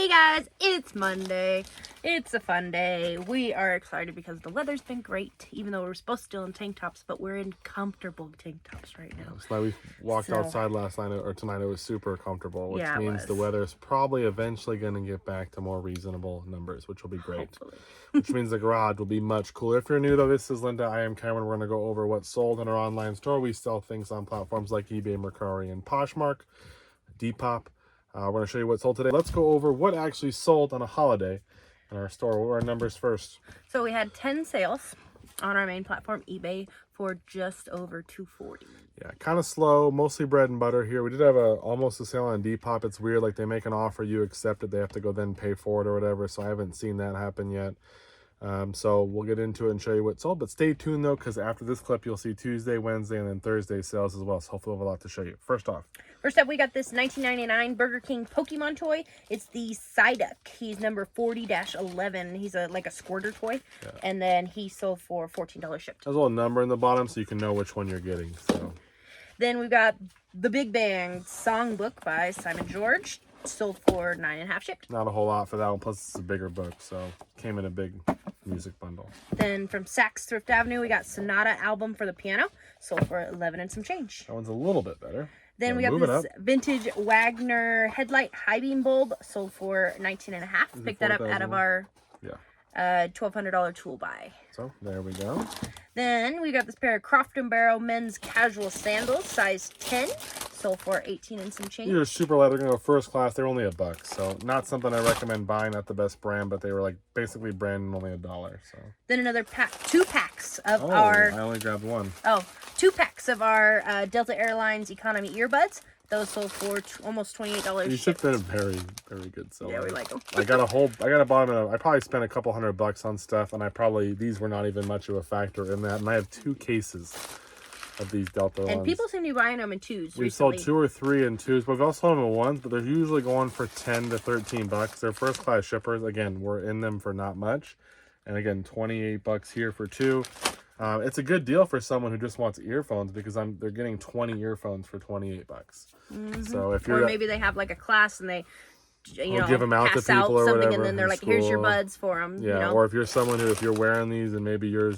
Hey guys, it's Monday. It's a fun day. We are excited because the weather's been great, even though we're supposed to still in tank tops, but we're in comfortable tank tops right now. It's like we walked outside last night or tonight. It was super comfortable, which Yeah, means the weather is probably eventually going to get back to more reasonable numbers, which will be great. Hopefully. Which means the garage will be much cooler. If you're new though, this is Linda. I am Cameron. We're going to go over what's sold in our online store. We sell things on platforms like eBay, Mercari, and Poshmark, Depop. We're going to show you what's sold today. Let's go over what actually sold on a holiday in our store. What were our numbers first? So we had 10 sales on our main platform, eBay, for just over $240. Yeah, kind of slow, mostly bread and butter here. We did have almost a sale on Depop. It's weird, like they make an offer, you accept it, they have to go then pay for it or whatever. So I haven't seen that happen yet. So we'll get into it and show you what's sold. But stay tuned though, because after this clip, you'll see Tuesday, Wednesday, and then Thursday sales as well. So hopefully we'll have a lot to show you. First up, we got this $19.99 Burger King Pokemon toy. It's the Psyduck. He's number 40-11. He's like a squirter toy. Yeah. And then he sold for $14 shipped. There's a little number in the bottom so you can know which one you're getting. So then we've got the Big Bang Songbook by Simon George. Sold for $9.50 shipped. Not a whole lot for that one. Plus it's a bigger book, so came in a big music bundle. Then from Saks Thrift Avenue, we got Sonata album for the piano. Sold for $11 and some change. That one's a little bit better. Then we got this vintage Wagner headlight high beam bulb. Sold for $19.50. Picked that up out of our $1,200 tool buy. So there we go. Then we got this pair of Croft & Barrel men's casual sandals, size 10. Sold for $18 and some change. These are super light. They're going to go first class. They're only $1. So not something I recommend buying. Not the best brand, but they were like basically branded only $1. So then another pack, 2 packs of our. I only grabbed one. 2 packs of our Delta Airlines economy earbuds. Those sold for almost $28. These have been a very, very good seller. Yeah, we like them. I got a bottom of. I probably spent a couple $100 on stuff, and these were not even much of a factor in that. And I have 2 cases of these Delta ones. And people seem to be buying them in 2s. We've sold 2 or 3 in 2s, but we've also sold them in 1s. But they're usually going for $10 to $13. They're first class shippers. Again, we're in them for not much, and again, $28 here for 2. It's a good deal for someone who just wants earphones because they're getting 20 earphones for $28. So if you're, or maybe they have like a class and they, give them out to people out or something, whatever, and then they're like, "Here's your buds for them." Yeah, or if you're someone who, if you're wearing these and maybe you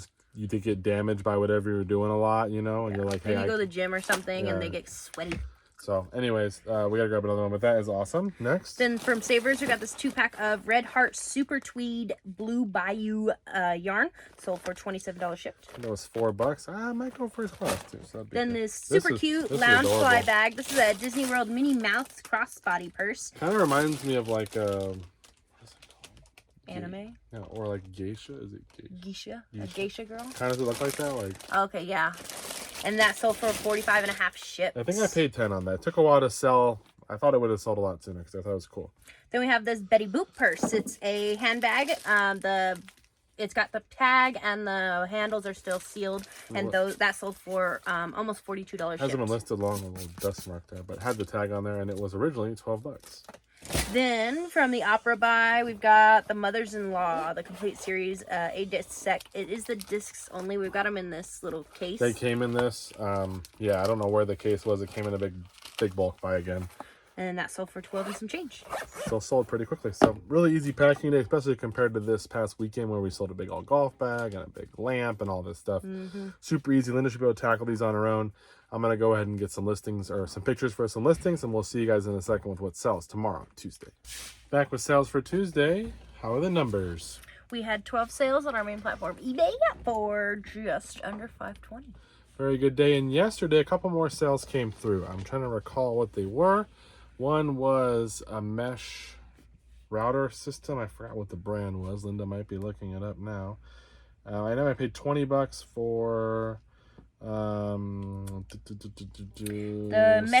think get damaged by whatever you're doing a lot, and you're like, "Hey, you go to the gym or something and they get sweaty." So, anyways, we gotta grab another one, but that is awesome. Next. Then from Savers, we got this 2-pack of Red Heart Super Tweed Blue Bayou yarn. Sold for $27 shipped. That was $4. I might go first class too. So then this super cute lounge fly bag. This is a Disney World Minnie Mouse crossbody purse. Kind of reminds me of like anime? Yeah, or like geisha. Is it geisha? A geisha girl? Kind of does it look like that? Like. Okay, yeah. And that sold for $45.50 shipped. I think I paid $10 on that. It took a while to sell. I thought it would have sold a lot sooner because I thought it was cool. Then we have this Betty Boop purse. It's a handbag. It's got the tag and the handles are still sealed, and that sold for almost $42 shipped. Hasn't been listed long, a little dust mark there, but had the tag on there, and it was originally $12. Then from the Opera buy, we've got the Mothers-in-Law, the complete series, a disc set. It is the discs only. We've got them in this little case. They came in this. Yeah, I don't know where the case was. It came in a big bulk buy again. And that sold for $12 and some change. Still sold pretty quickly. So really easy packing day, especially compared to this past weekend where we sold a big old golf bag and a big lamp and all this stuff. Super easy. Linda should be able to tackle these on her own. I'm going to go ahead and get some listings or some pictures for some listings, and we'll see you guys in a second with what sells tomorrow, Tuesday. Back with sales for Tuesday. How are the numbers? We had 12 sales on our main platform, eBay, for just under $520. Very good day. And yesterday, a couple more sales came through. I'm trying to recall what they were. One was a mesh router system. I forgot what the brand was. Linda might be looking it up now. I know I paid $20 for the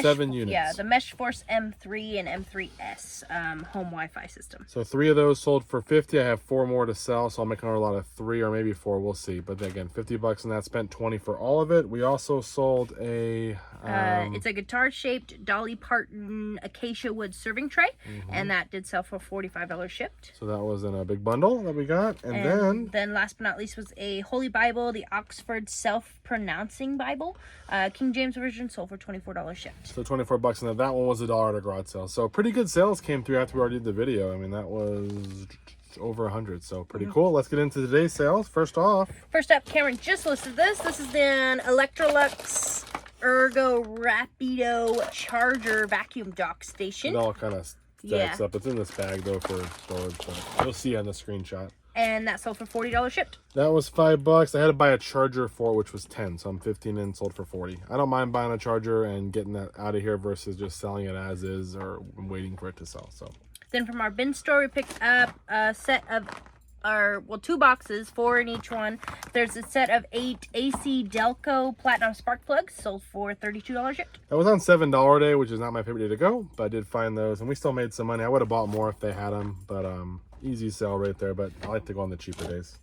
7 units. Yeah, the Mesh Force M3 and M3S home Wi-Fi system. So 3 of those sold for $50. I have 4 more to sell, so I'll make another lot of 3 or maybe 4. We'll see. But again, $50 and that, spent $20 for all of it. We also sold a it's a guitar-shaped Dolly Parton acacia wood serving tray, and that did sell for $45 shipped. So that was in a big bundle that we got. And then last but not least was a Holy Bible, the Oxford Self-Pronounced Bouncing Bible. King James Version sold for $24 shipped. So $24, and that one was $1 at a garage sale. So pretty good sales came through after we already did the video. I mean, that was over 100, so pretty cool. Let's get into today's sales. First up, Cameron just listed this. This is an Electrolux Ergo Rapido Charger vacuum dock station. it all kind of stacks up. It's in this bag though for storage, but you'll see on the screenshot. And that sold for $40 shipped. That was $5. I had to buy a charger for it, which was 10, so I'm 15 in, sold for 40. I don't mind buying a charger and getting that out of here versus just selling it as is or waiting for it to sell. So then from our bin store, we picked up a set of, two boxes, 4 in each one. There's a set of 8 AC Delco Platinum Spark Plugs, sold for $32 shipped. that was on $7 day, which is not my favorite day to go, but I did find those, and we still made some money. I would have bought more if they had them, but easy sale right there, but I like to go on the cheaper days.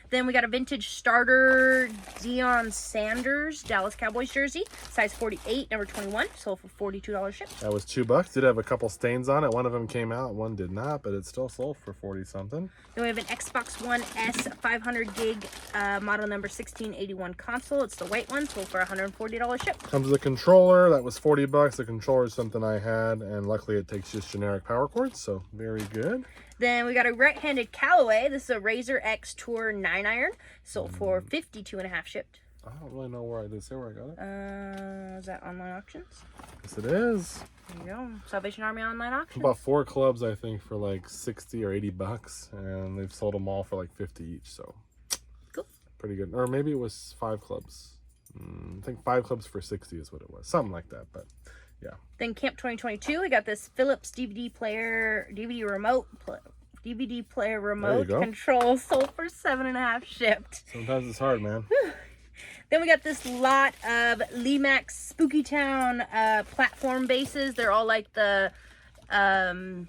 Then we got a vintage starter Deion Sanders Dallas Cowboys jersey, size 48, number 21, sold for $42 shipped. That was $2. Did have a couple stains on it. One of them came out, one did not, but it still sold for 40 something. Then we have an Xbox One S 500 gig model number 1681 console. It's the white one, sold for $140 shipped. Comes with a controller. That was $40. The controller is something I had, and luckily it takes just generic power cords, so very good. Then we got a right-handed Callaway. This is a Razor X Tour 9-iron. Sold for $52.50 shipped. I don't really know where I did say where I got it. Is that online auctions? Yes, it is. There you go. Salvation Army online auction. About 4 clubs, I think, for like 60 or 80 bucks, and they've sold them all for like 50 each. So cool. Pretty good. Or maybe it was 5 clubs. I think 5 clubs for 60 is what it was. Something like that, but yeah. Then Camp 2022, we got this Philips DVD player remote control, sold for $7.50 shipped. Sometimes it's hard, man. Then we got this lot of Lemax Spooky Town platform bases. They're all like the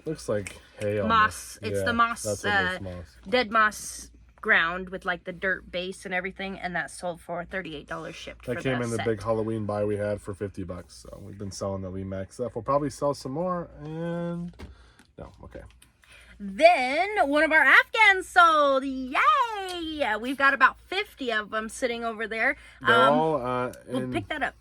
looks like hay moss. Almost. It's the moss, that's what it is, moss. Dead moss ground with like the dirt base and everything, and that sold for $38 shipped. That came in the big Halloween buy we had for $50. So we've been selling the Lemax stuff. We'll probably sell some more, and no, okay. Then one of our Afghans sold. Yay! We've got about 50 of them sitting over there. They're all we'll pick that up.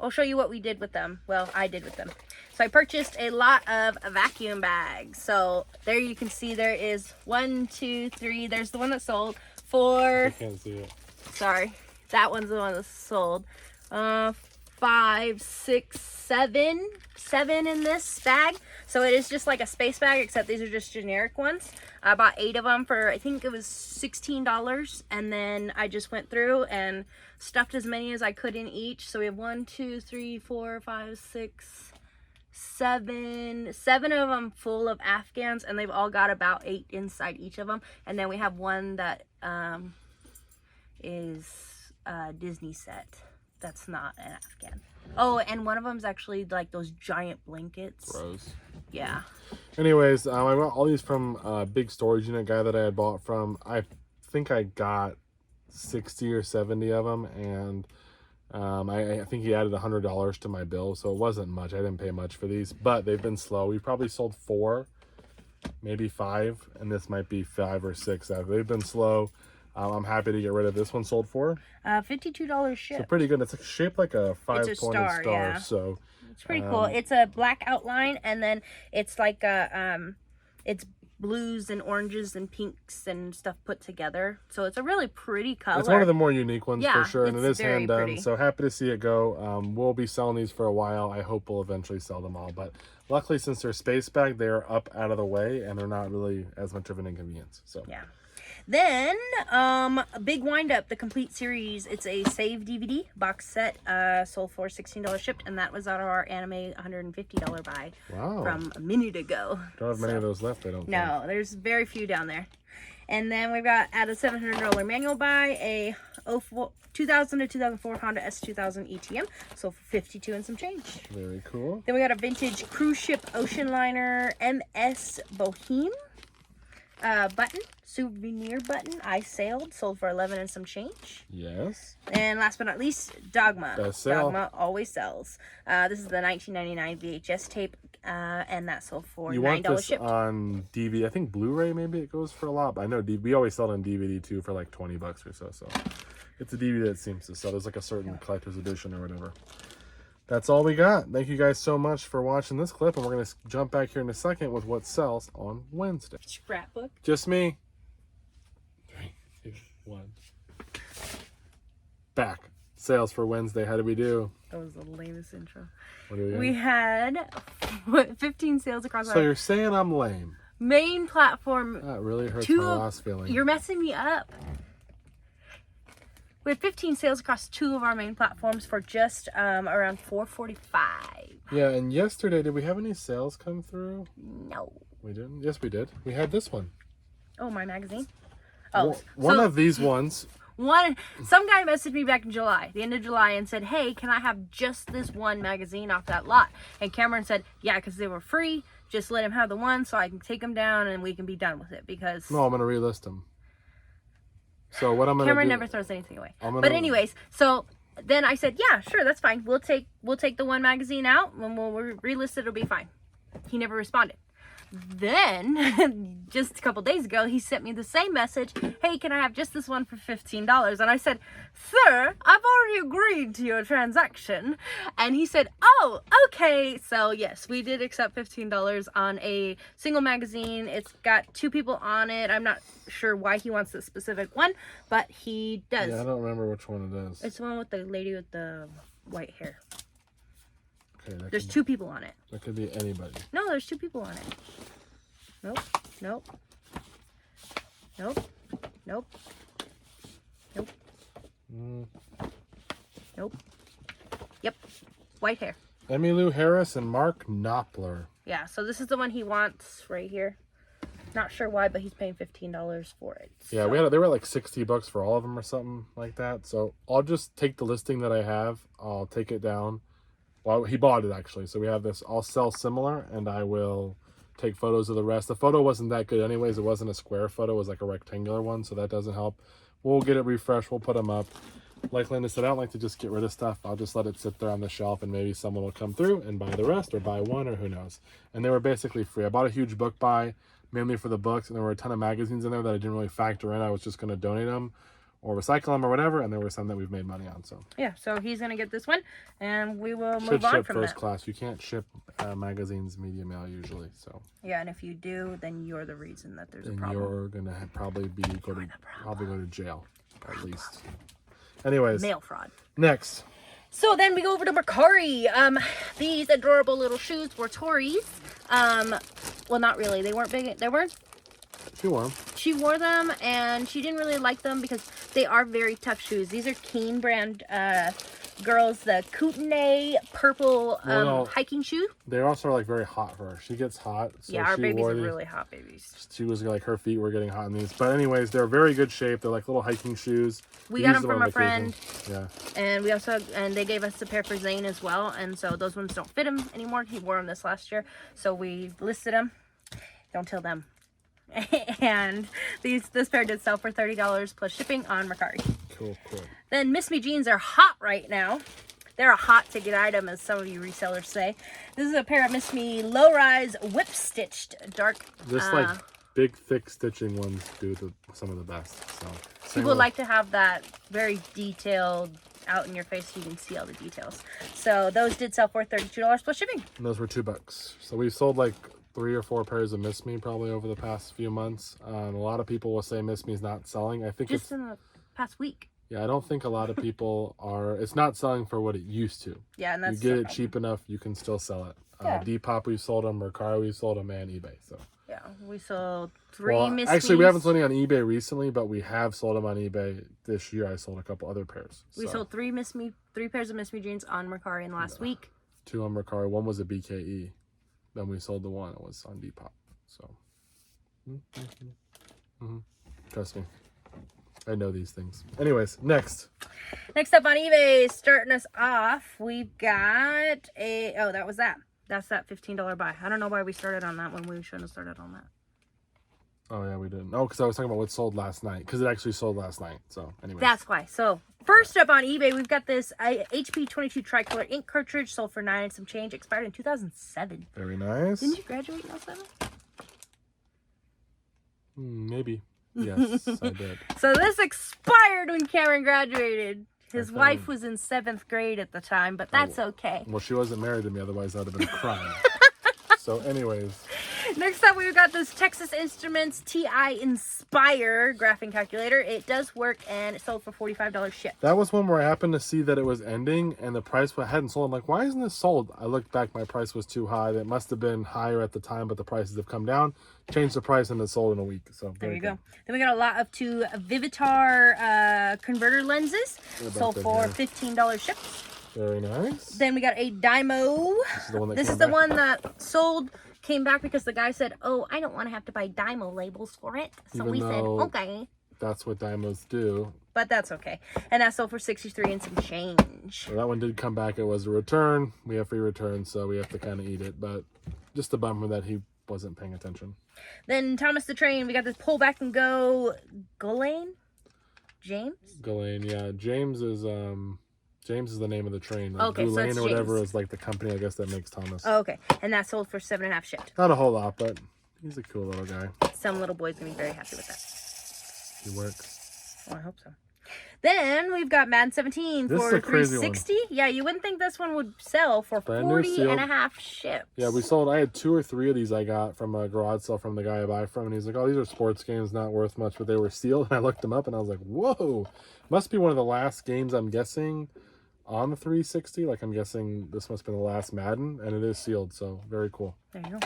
I'll show you what we did with them. Well, I did with them. So I purchased a lot of vacuum bags. So there you can see there is 1, 2, 3. There's the one that sold. 4. I can't see it. Sorry. That one's the one that sold. 5, 6, 7. 7 in this bag. So it is just like a space bag, except these are just generic ones. I bought 8 of them for, I think it was $16. And then I just went through and stuffed as many as I could in each. So we have 1, 2, 3, 4, 5, 6, 7. 7 of them full of Afghans, and they've all got about 8 inside each of them. And then we have one that is a Disney set. That's not an Afghan. Oh, and one of them is actually like those giant blankets. Gross. Yeah. Anyways, I bought all these from a big storage unit guy that I had bought from. I think I got 60 or 70 of them, and I think he added $100 to my bill, so it wasn't much. I didn't pay much for these, but they've been slow. We probably sold 4, maybe 5, and this might be 5 or 6 after. They've been slow. I'm happy to get rid of this one. Sold for $52 shipped. So pretty good. It's shaped like a 5-pointed star, yeah. So it's pretty cool. It's a black outline, and then it's like a it's blues and oranges and pinks and stuff put together. So it's a really pretty color. It's one of the more unique ones, yeah, for sure, and it is hand done. Pretty. So happy to see it go. We'll be selling these for a while. I hope we'll eventually sell them all, but luckily, since they're space bag, they're up out of the way, and they're not really as much of an inconvenience. So yeah. Then, a big wind up, the complete series. It's a Save DVD box set, sold for $16 shipped, and that was out of our anime $150 buy from a minute ago. Don't have many of those left, I don't think. No, there's very few down there. And then we've got, at a $700 manual buy, a 2000 to 2004 Honda S2000 ETM, sold for $52 and some change. Very cool. Then we got a vintage cruise ship ocean liner MS Boheme. Button, souvenir button, I sailed, sold for $11 and some change. Yes. And last but not least, Dogma. Best sale. Dogma always sells. This is the 1999 VHS tape, and that sold for $9 You want this shipped. on DVD? I think Blu-ray maybe it goes for a lot, but I know we always sell it on DVD too for like $20 or so. So It's a DVD that seems to sell. There's like a certain collector's edition or whatever. That's all we got. Thank you guys so much for watching this clip, and we're going to jump back here in a second with what sells on Wednesday. Scrapbook. Just me. 3, 2, 1. Back. Sales for Wednesday. How did we do? That was the lamest intro. What do We had 15 sales across So our you're saying I'm lame. main platform. That really hurts my last feeling. You're messing me up. We had 15 sales across 2 of our main platforms for just around $4.45. Yeah, and yesterday, did we have any sales come through? No. We didn't? Yes, we did. We had this one. Oh, my magazine? Oh. One of these ones. Some guy messaged me back in July, the end of July, and said, hey, can I have just this one magazine off that lot? And Cameron said, yeah, because they were free. Just let him have the one so I can take them down and we can be done with it because... No, I'm going to relist them. So what I'm going to do... Cameron never throws anything away. But anyways, so then I said, yeah, sure, that's fine. We'll take the one magazine out and we'll relist it. It'll be fine. He never responded. Then, just a couple days ago, he sent me the same message. Hey, can I have just this one for $15? And I said, sir, I've already agreed to your transaction. And he said, oh, okay. So yes, we did accept $15 on a single magazine. It's got 2 people on it. I'm not sure why he wants this specific one, but he does. Yeah, I don't remember which one it is. It's the one with the lady with the white hair. Okay, there's 2 people on it. That could be anybody. No, there's 2 people on it. Nope. Nope. Nope. Nope. Nope. Nope. Yep. White hair. Emmylou Harris and Mark Knopfler. Yeah, so this is the one he wants right here. Not sure why, but he's paying $15 for it. So. Yeah, they were like $60 for all of them or something like that. So I'll just take the listing that I have. I'll take it down. Well, he bought it actually, so we have this. I'll sell similar, and I will take photos of the rest. The photo wasn't that good anyways. It wasn't a square photo. It was like a rectangular one, so that doesn't help. We'll get it refreshed. We'll put them up. Like Linda said, I don't like to just get rid of stuff. I'll just let it sit there on the shelf, and maybe someone will come through and buy the rest or buy one, or who knows. And they were basically free. I bought a huge book buy, mainly for the books, and there were a ton of magazines in there that I didn't really factor in. I was just going to donate them or recycle them or whatever, and there were some that we've made money on. So yeah, so he's gonna get this one, and we will move on from that. Should ship first class. You can't ship magazines media mail usually. So yeah, and if you do, then you're the reason that there's a problem. You're gonna probably go to jail at least. Anyways, mail fraud. Next. So then we go over to Mercari. These adorable little shoes were Tori's. Well, not really. They weren't big. They weren't. She wore them. She wore them, and she didn't really like them because they are very tough shoes. These are Keen brand girls, the Kootenai purple hiking shoe. They're also like very hot for her. She gets hot. So yeah, our babies are really hot babies. She was like, her feet were getting hot in these. But anyways, they're very good shape. They're like little hiking shoes. We got them from a friend. Yeah. And we also, and they gave us a pair for Zane as well. And so those ones don't fit him anymore. He wore them this last year. So we listed them. Don't tell them. And this pair did sell for $30 plus shipping on Mercari. Cool. Then Miss Me jeans are hot right now. They're a hot ticket item, as some of you resellers say. This is a pair of Miss Me low-rise whip-stitched dark. Just like big, thick stitching ones do some of the best. So people like to have that very detailed out in your face so you can see all the details. So those did sell for $32 plus shipping. And those were $2. So we sold like 3 or 4 pairs of Miss Me probably over the past few months. A lot of people will say Miss Me's not selling. I think just in the past week. Yeah, I don't think a lot of people are. It's not selling for what it used to. Yeah, and that's you get it cheap enough, you can still sell it. Yeah. Depop we sold them, Mercari we sold them, and eBay. So yeah, we sold 3 Miss Me's. Actually, we haven't sold any on eBay recently, but we have sold them on eBay this year. I sold a couple other pairs. We sold 3 pairs of Miss Me jeans on Mercari in the last week. 2 on Mercari. 1 was a BKE. Then we sold the 1. It was on Depop. So, trust me, I know these things. Anyways, next up on eBay, starting us off, we've got a that's that $15 buy. I don't know why we started on that one. We shouldn't have started on that. Oh yeah, we didn't. Oh, because I was talking about what sold last night. Because it actually sold last night. So anyway, that's why. So first up on eBay, we've got this HP 22 tricolor ink cartridge, sold for $9 and some change, expired in 2007. Very nice. Didn't you graduate in 2007? Maybe. Yes, I did. So this expired when Cameron graduated. His I wife found- was in 7th grade at the time, but that's okay. Well, she wasn't married to me, otherwise I'd have been crying. So anyways, Next up, we've got this Texas Instruments TI Inspire graphing calculator. It does work, and it sold for $45 shipped. that was one where I happened to see that it was ending and the price hadn't sold. I'm like, why isn't this sold? I looked back, my price was too high. It must have been higher at the time, but the prices have come down. Changed the price and it sold in a week. So There you go. Then we got a lot of two Vivitar converter lenses. Sold for $15 shipped. Very nice. Then we got a Dymo. This is the one that sold, came back because the guy said, oh, I don't want to have to buy Dymo labels for it. So Even we said, though okay. That's what Dymos do. But that's okay. And that sold for $63 and some change. So that one did come back. It was a return. We have free returns, so we have to kind of eat it. But just a bummer that he wasn't paying attention. Then Thomas the Train, we got this pull back and go Ghislaine? James? Ghislaine, yeah. James is the name of the train. Like Okay, so Ghislaine it's or whatever James. is like the company, I guess, that makes Thomas. Oh, okay. And that sold for $7.50 shipped. Not a whole lot, but he's a cool little guy. Some little boy's gonna be very happy with that. He works. Well, I hope so. Then we've got Madden 17 This is for a crazy one. $360. Yeah, you wouldn't think this one would sell for Brand new 40 sealed. and a half shipped. Yeah, we sold. I had 2 or 3 of these I got from a garage sale from the guy I buy from, and he's like, "Oh, these are sports games, not worth much, but they were sealed." And I looked them up, and I was like, "Whoa, must be one of the last games I'm guessing on the 360. Like I'm guessing this must have been the last Madden, and it is sealed, so very cool." There you go.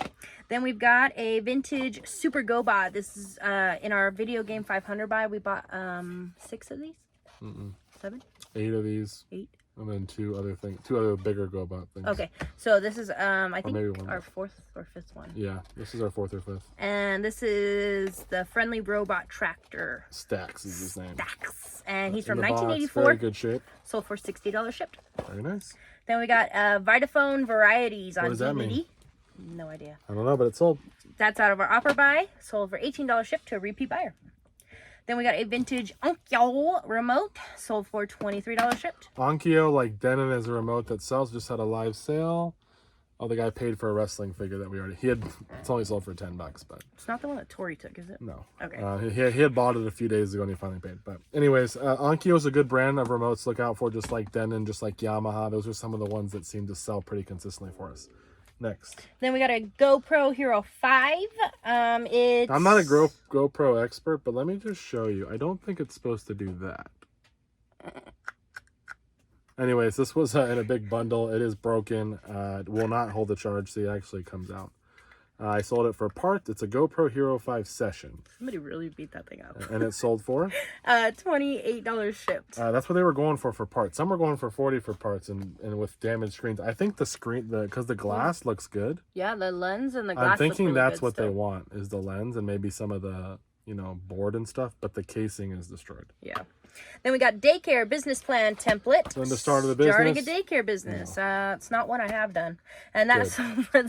Then we've got a vintage Super GoBot. This is in our video game 500 buy. We bought 6 of these. 7, 8 of these, 8. and then 2 other bigger GoBot things. Okay, so this is I think maybe one our more. 4th or 5th one. Yeah, this is our 4th or 5th. And this is the Friendly Robot Tractor. Stacks is his name. Stacks. And he's In from the box, 1984. very good shape. Sold for $60 shipped. Very nice. Then we got Vitaphone Varieties on What does that DVD. mean? No idea. I don't know, but it sold. That's out of our opera buy. Sold for $18 shipped to a repeat buyer. Then we got a vintage Onkyo remote. Sold for $23 shipped. Onkyo, like Denon, as a remote that sells, just had a live sale. Oh, the guy paid for a wrestling figure that it's only sold for $10, but It's not the one that Tori took, is it? no. Okay. He had bought it a few days ago and he finally paid. But anyways, Onkyo is a good brand of remotes to look out for, just like Denon, just like Yamaha. Those are some of the ones that seem to sell pretty consistently for us. Next. Then we got a GoPro Hero 5. It's... I'm not a GoPro expert, but let me just show you. I don't think it's supposed to do that. Anyways, this was in a big bundle. It is broken. It will not hold the charge, so it actually comes out. I sold it for parts. It's a GoPro Hero 5 Session. Somebody really beat that thing up. And it sold for? $28 shipped. That's what they were going for parts. Some were going for $40 for parts and with damaged screens. I think the screen, because the glass looks good. Yeah, the lens and the glass I'm thinking look really that's good what they still. want, is the lens and maybe some of the, board and stuff, but the casing is destroyed. Yeah. Then we got daycare business plan template. Then the start of the business. Starting a daycare business. It's not one I have done. And that sold for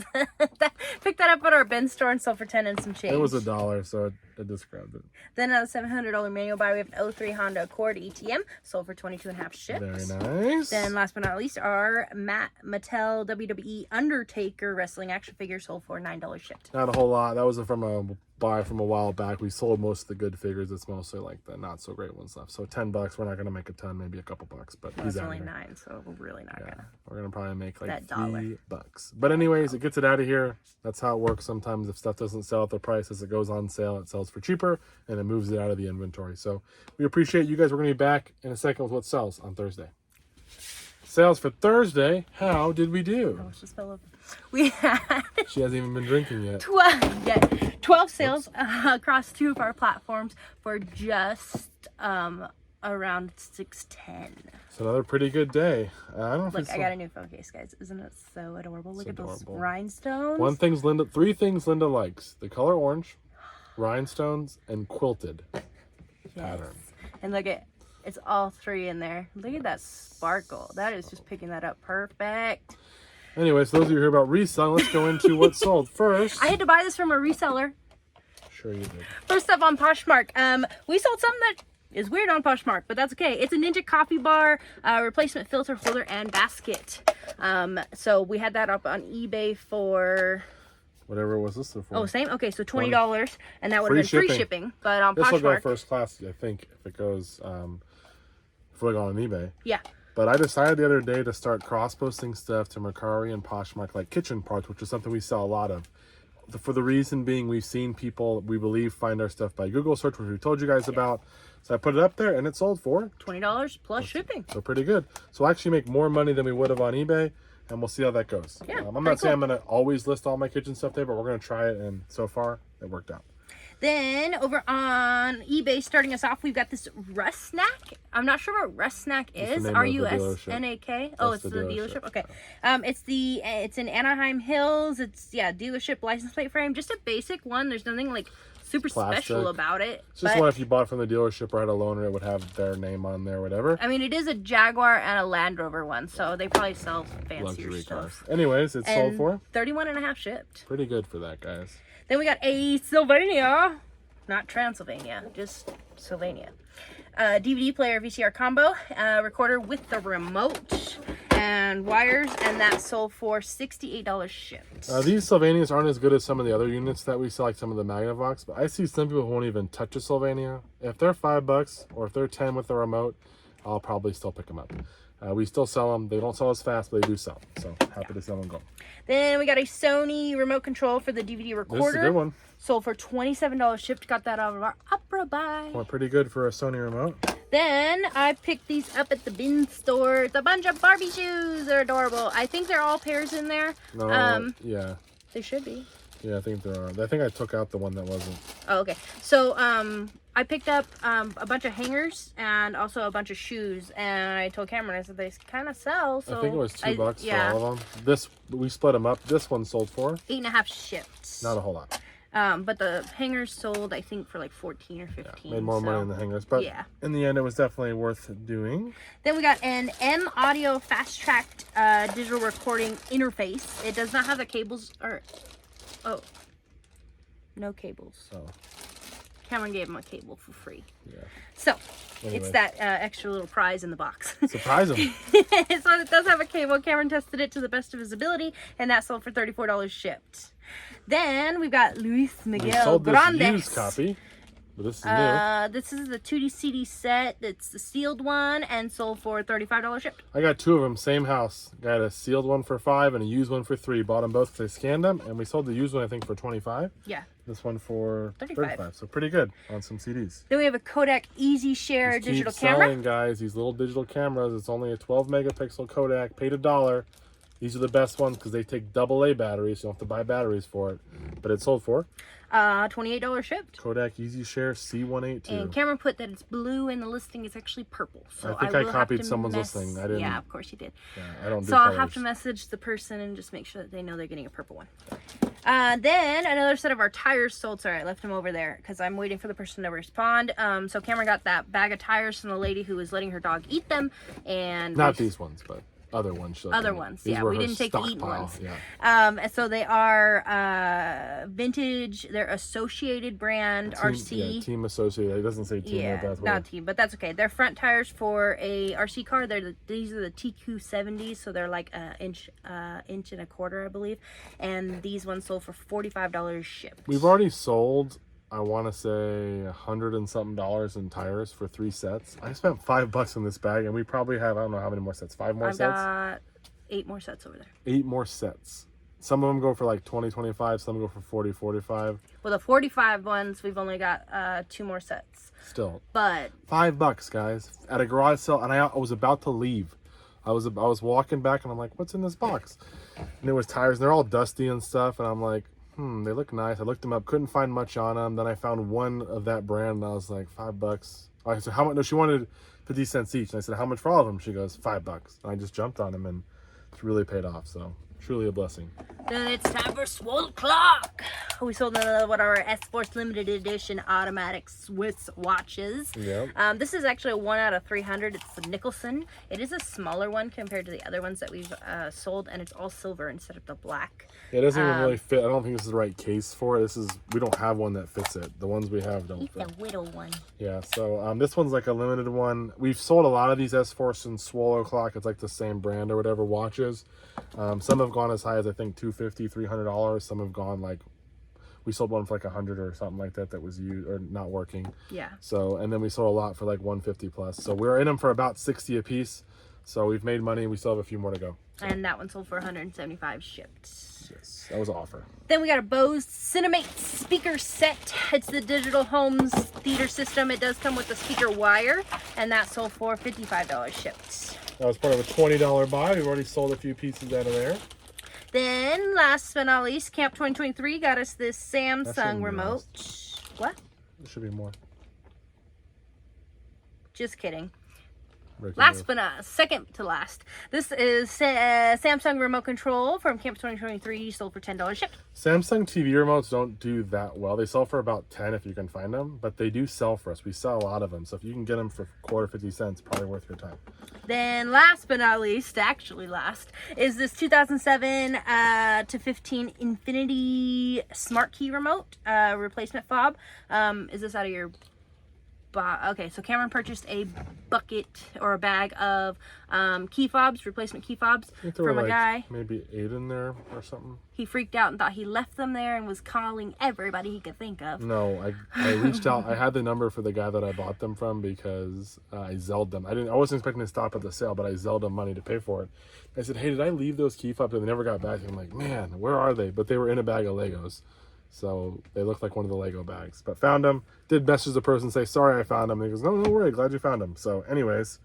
picked that up at our bin store and sold for 10 and some change. It was $1, so it described it. Then a $700 manual buy, we have an 03 Honda Accord ETM, sold for 22.5 shipped. Very nice. Then last but not least, our Mattel WWE Undertaker wrestling action figure sold for $9 shipped. Not a whole lot. That was from a buy from a while back. We sold most of the good figures. It's mostly like the not so great ones left. So $10. We're not gonna make a ton, maybe a couple bucks, but Well, he's it's out only here. 9, so we're really not gonna. We're gonna probably make like That dollar. $3. But anyways, it gets it out of here. That's how it works. Sometimes if stuff doesn't sell at the price as it goes on sale, it sells for cheaper and it moves it out of the inventory. So we appreciate you guys. We're gonna be back in a second with what sells on Thursday. Sales for Thursday. How did we do? Oh, it's just fell over. We had She hasn't even been drinking yet. 12 sales across 2 of our platforms for just around $610. It's another pretty good day. I don't know if Look, it's I got a new phone case, guys. Isn't it so adorable? Look at those adorable. rhinestones. 3 things Linda likes: the color orange, rhinestones, and quilted pattern. And look at, it's all 3 in there. Look at that sparkle. That is just picking that up perfect. Anyway, so those of you who hear about reselling, let's go into what sold first. I had to buy this from a reseller. Sure you did. First up on Poshmark, we sold something that is weird on Poshmark, but that's okay. It's a Ninja coffee bar, replacement filter holder, and basket. So we had that up on eBay for Whatever was this for? Oh, same? Okay, so $20, and that would have been free shipping. But on this will go Poshmark, first class, I think, if it goes, if we go on eBay. yeah. But I decided the other day to start cross-posting stuff to Mercari and Poshmark, like kitchen parts, which is something we sell a lot of. For the reason being, we've seen people, we believe, find our stuff by Google search, which we told you guys about. So I put it up there, and it sold for $20 plus shipping. So pretty good. So we'll actually make more money than we would have on eBay, and we'll see how that goes. Yeah, I'm not saying I'm going to always list all my kitchen stuff there, but we're going to try it, and so far, it worked out. Then over on eBay, starting us off, we've got this Rust Snack. I'm not sure what Rust Snack is. R-U-S-N-A-K. Oh, it's the dealership. Okay. It's in Anaheim Hills. It's dealership license plate frame. Just a basic one. There's nothing like super special about it. It's just one if you bought from the dealership or had a loaner, it would have their name on there, whatever. I mean, it is a Jaguar and a Land Rover one, so they probably sell fancier luxury stuff. cars. Anyways, it's sold for $31.50 shipped. Pretty good for that, guys. Then we got a Sylvania, not Transylvania, just Sylvania. DVD player VCR combo, recorder with the remote and wires, and that sold for $68 shipped. These Sylvanias aren't as good as some of the other units that we sell, like some of the Magnavox, but I see some people who won't even touch a Sylvania. If they're $5 or if they're 10 with the remote, I'll probably still pick them up. We still sell them. They don't sell as fast, but they do sell. So happy to sell them. Go. Then we got a Sony remote control for the DVD recorder. This is a good one. Sold for $27 shipped. Got that out of our Opera buy. Well, pretty good for a Sony remote. Then I picked these up at the bin store. It's a bunch of Barbie shoes. They're adorable. I think they're all pairs in there. No, yeah. They should be. Yeah, I think there are. I think I took out the one that wasn't. Oh, okay. So, I picked up a bunch of hangers and also a bunch of shoes, and I told Cameron, I said, they kind of sell. So I think it was $2 for all of them. This, we split them up. This one sold for $8.50 shipped. not a whole lot. But the hangers sold, I think, for like 14 or 15. Made more money than the hangers, but in the end, it was definitely worth doing. Then we got an M Audio fast tracked digital recording interface. It does not have the cables, or no cables. Oh. Cameron gave him a cable for free. Yeah. So, it's that extra little prize in the box. Surprise him. So it does have a cable. Cameron tested it to the best of his ability, and that sold for $34 shipped. Then we've got Luis Miguel sold Grandes. this used copy, but this is new. This is the 2D CD set. It's the sealed one and sold for $35 shipped. I got two of them, same house. Got a sealed one for $5 and a used one for $3. Bought them both because they scanned them, and we sold the used one I think for $25. Yeah. This one for $35. So pretty good on some CDs. Then we have a Kodak Easy Share digital camera. Selling, guys, these little digital cameras. It's only a 12 megapixel Kodak. Paid $1. These are the best ones because they take AA batteries. So you don't have to buy batteries for it. But it sold for $28 shipped. Kodak Easy Share C182. And Cameron put that it's blue in the listing. It's actually purple. So I think I copied someone's listing. I didn't. Yeah, of course you did. Yeah, I don't do So colors. I'll have to message the person and just make sure that they know they're getting a purple one. Then another set of our tires sold. Sorry, I left them over there because I'm waiting for the person to respond. So Cameron got that bag of tires from the lady who was letting her dog eat them, and not these ones, but other ones. Other ones, yeah. We didn't take the eaten ones. Yeah. So they are vintage. They're Associated brand RC. Yeah, Team Associated. It doesn't say team. Yeah, not team, but that's okay. They're front tires for a RC car. These are the TQ70s, so they're like an inch and a quarter, I believe. And these ones sold for $45 shipped. We've already sold, I want to say, $100 and something in tires for 3 sets. I spent $5 in this bag, and we probably have, I don't know how many more sets. 5 more sets? I've got 8 more sets over there. 8 more sets. Some of them go for like 20, 25. Some go for 40, 45. Well, the 45 ones, we've only got 2 more sets. Still. But $5, guys, at a garage sale, and I was about to leave. I was walking back, and I'm like, what's in this box? And it was tires, and they're all dusty and stuff, and I'm like, they look nice. I looked them up, couldn't find much on them. Then I found one of that brand, and I was like, $5. I said, how much? No, she wanted 50 cents each. And I said, how much for all of them? She goes, $5. And I just jumped on them, and it's really paid off. So truly a blessing. Then it's time for Swole Clock. We sold another one of our S-Force limited edition automatic Swiss watches. Yep. This is actually a 1 out of 300. It's the Nicholson. It is a smaller one compared to the other ones that we've sold, and it's all silver instead of the black. It doesn't even really fit. I don't think this is the right case for it. We don't have one that fits it. The ones we have don't fit. It's a widow one. Yeah, so this one's like a limited one. We've sold a lot of these S-Force and Swallow Clock. It's like the same brand or whatever watches. Some have gone as high as I think $250, $300. Some have gone like, we sold one for like 100 or something like that was used or not working. Yeah. So, and then we sold a lot for like 150 plus. So we're in them for about 60 a piece. So we've made money. We still have a few more to go. So. And that one sold for 175 shipped. Yes, that was an offer. Then we got a Bose Cinemate speaker set. It's the digital homes theater system. It does come with a speaker wire, and that sold for $55 shipped. That was part of a $20 buy. We've already sold a few pieces out of there. Then, last but not least, Camp 2023 got us this Samsung remote. What? There should be more. Just kidding. Last but not second to last. This is Samsung remote control from Camp 2023, sold for $10 shipped. Samsung TV remotes don't do that well. They sell for about 10 if you can find them, but they do sell for us. We sell a lot of them, so if you can get them for quarter 50 cents, probably worth your time. Then last but not least, actually last, is this 2007 to 15 Infinity Smart Key remote replacement fob. Is this out of your... Okay, so Cameron purchased a bucket or a bag of key fobs, replacement key fobs from a guy. Maybe 8 in there or something. He freaked out and thought he left them there and was calling everybody he could think of. No, I reached out. I had the number for the guy that I bought them from because I Zelled them. I wasn't expecting to stop at the sale, but I Zelled them money to pay for it. I said, hey, did I leave those key fobs? And they never got back. I'm like, man, where are they? But they were in a bag of Legos. So they looked like one of the Lego bags, but found them. Did message the person, say, sorry, I found them. And he goes, no worry, glad you found them. So anyways.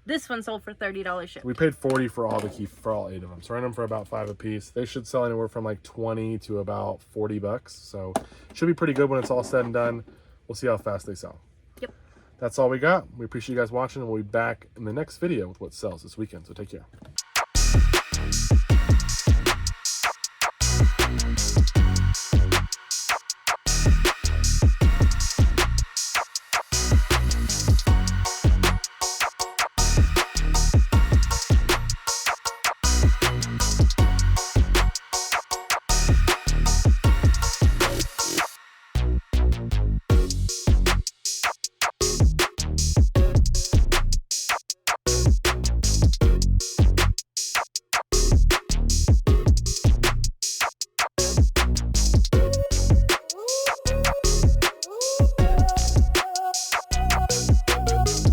This one sold for $30 shipped. We paid $40 for all for all 8 of them. So we're in them for about 5 a piece. They should sell anywhere from like 20 to about $40. So should be pretty good when it's all said and done. We'll see how fast they sell. Yep. That's all we got. We appreciate you guys watching, and we'll be back in the next video with what sells this weekend. So take care.